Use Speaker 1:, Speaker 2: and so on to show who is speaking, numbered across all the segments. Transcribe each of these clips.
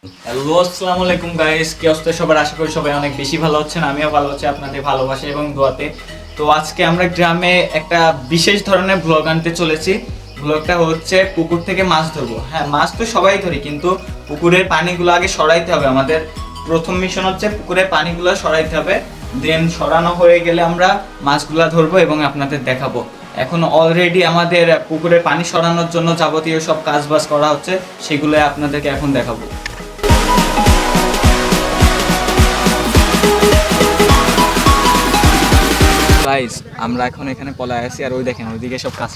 Speaker 1: Hello, আসসালামু আলাইকুম guys, কি অবস্থা সবার? আশা করি সবাই অনেক বেশি ভালো আছেন। আমিও ভালো আছি আপনাদের ভালোবাসা এবং দোয়াতে। তো আজকে আমরা গ্রামে একটা বিশেষ ধরনের ব্লগ আনতে চলেছি। ব্লগটা হচ্ছে পুকুর থেকে মাছ ধরবো। হ্যাঁ, মাছ তো সবাই ধরি, কিন্তু পুকুরের পানিগুলো আগে সরাইতে হবে। আমাদের প্রথম মিশন হচ্ছে পুকুরের পানিগুলো সরাইতে হবে, দেন সরানো হয়ে গেলে আমরা মাছগুলো ধরবো এবং আপনাদের দেখাবো। এখন অলরেডি আমাদের পুকুরের পানি সরানোর জন্য যাবতীয় সব কাজবাজ করা হচ্ছে, সেগুলো আপনাদেরকে এখন দেখাবো। গাইস, আমরা এখন এখানে পলায় আছি, আর ওই দেখেন ওইদিকে সব কাজ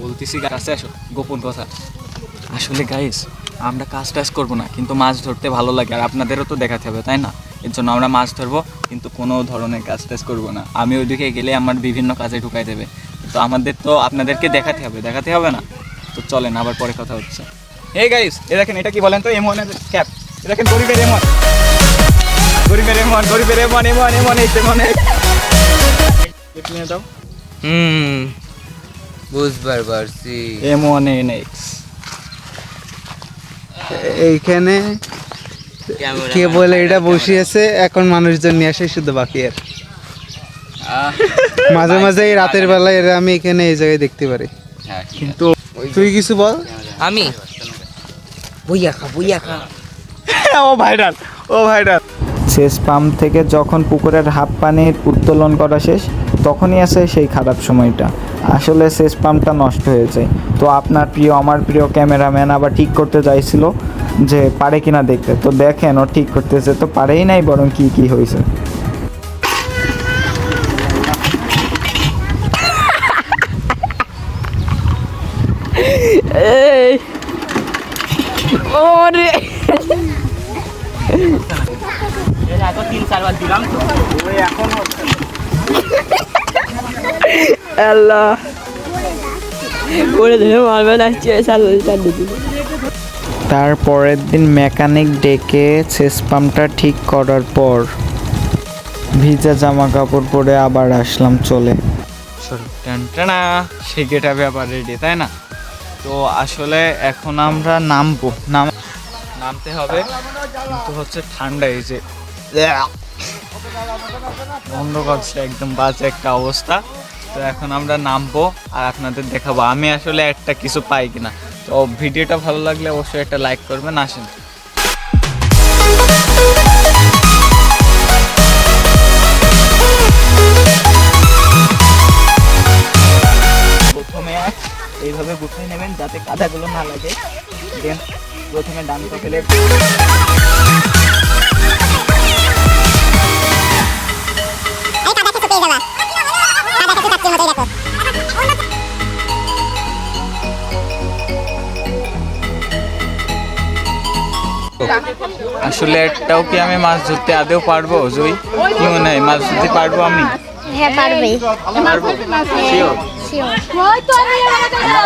Speaker 1: বলতেছি। কাছে আসো, গোপন কথা। আসলে গাইস, আমরা কাজ টাজ করবো না, কিন্তু মাছ ধরতে ভালো লাগে, আর আপনাদেরও তো দেখাতে হবে, তাই না? এর জন্য আমরা মাছ ধরবো, কিন্তু কোনো ধরনের কাজ টাজ করবো না। আমি ওইদিকে গেলে আমার বিভিন্ন কাজে ঢুকাই দেবে, তো আমাদের তো আপনাদেরকে দেখাতে হবে না? তো চলেন, আবার পরে কথা হচ্ছে। এই গাইস, এ দেখেন, এটা কি বলেন তো? এমনের ক্যাপ। এ দেখেন, গরিবের এমন দাও।
Speaker 2: বুঝবার পারছি।
Speaker 3: এইখানে কে বলে এটা বসিয়েছে, এখন মানুষজন নিয়ে আসে শুধু বাকি। আর মাঝে মাঝে এই রাতের বেলায় এরা আমি এখানে এই জায়গায় দেখতে পারি।
Speaker 1: কিন্তু
Speaker 3: তুই কিছু বল।
Speaker 2: আমি বইয়া খা
Speaker 3: ও ভাইরাল।
Speaker 4: সেচ পাম্প থেকে যখন পুকুরের হাফ পানির উত্তোলন করা শেষ, তখনই আসে সেই খারাপ সময়টা। আসলে সেচ পাম্পটা নষ্ট হয়ে যায়। তো আপনার প্রিয়, আমার প্রিয় ক্যামেরাম্যান আবার ঠিক করতে চাইছিল যে পারে কিনা দেখতে। তো দেখেন, ও ঠিক করতেছে, তো পারেই নাই, বরং কি হয়েছে। তার পরের দিন মেকানিক ডেকে সেচ পাম্পটা ঠিক করার পর ভিজা জামা কাপড় পরে আবার আসলাম চলে।
Speaker 1: সেই গেটআপে আবার রেডি, তাই না? তো আসলে এখন আমরা নামতে হবে, কিন্তু হচ্ছে ঠান্ডা, এই যে বন্ধ করছে, একদম বাজে একটা অবস্থা। তো এখন আমরা নামবো আর আপনাদের দেখাবো আমি আসলে একটা কিছু পাই কিনা। তো ভিডিওটা ভালো লাগলে অবশ্যই একটা লাইক করবেন। আসেন। প্রথমে এইভাবে গুছিয়ে নেবেন যাতে কাদাগুলো না লাগে। দেন প্রথমে ডানটা ফেলে আসলে একটাও কি আমি মাছ ধরতে আদেও পারবো? জয়ী, কি মনে হয়, মাছ ধরতে পারবো আমি?
Speaker 5: হ্যাঁ, পারবে।
Speaker 1: পারবো, শিওর।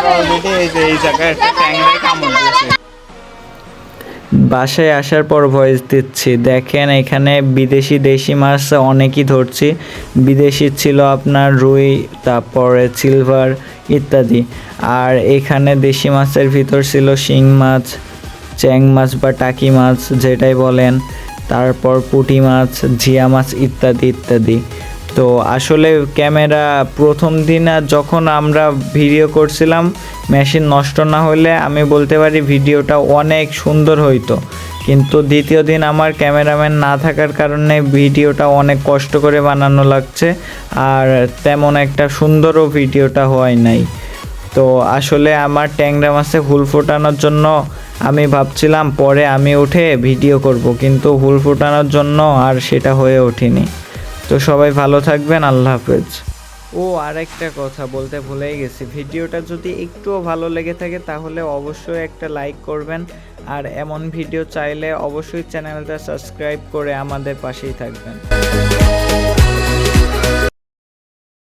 Speaker 1: অলরেডি এই জায়গায় একটা ট্যাংরায় কামড় দিয়েছে।
Speaker 4: বাসায় আসার পর ভয়েস দিচ্ছি। দেখেন, এখানে বিদেশি দেশি মাছ অনেকই ধরছি। বিদেশি ছিল আপনার রুই, তারপরে সিলভার ইত্যাদি। আর এখানে দেশি মাছের ভিতর ছিল শিং মাছ, চ্যাং মাছ বা টাকি মাছ যেটাই বলেন, তারপর পুঁটি মাছ, ঝিয়া মাছ ইত্যাদি। তো আসলে ক্যামেরা প্রথম দিন যখন আমরা ভিডিও করছিলাম, মেশিন নষ্ট না হলে আমি বলতে পারি ভিডিওটা অনেক সুন্দর হইতো। কিন্তু দ্বিতীয় দিন আমার ক্যামেরাম্যান না থাকার কারণে ভিডিওটা অনেক কষ্ট করে বানানো লাগছে, আর তেমন একটা সুন্দরও ভিডিওটা হয় নাই। তো আসলে আমার ট্যাংরা মাছে হুল ফোটানোর জন্য আমি ভাবছিলাম পরে আমি উঠে ভিডিও করব, কিন্তু হুল ফোটানোর জন্য আর সেটা হয়ে ওঠেনি। তো সবাই ভালো থাকবেন, আল্লাহ হাফেজ। ও, আরেকটা কথা বলতে ভুলেই গেছি, ভিডিওটা যদি একটুও ভালো লেগে থাকে তাহলে অবশ্যই একটা লাইক করবেন, আর এমন ভিডিও চাইলে অবশ্যই চ্যানেলটা সাবস্ক্রাইব করে আমাদের পাশেই থাকবেন।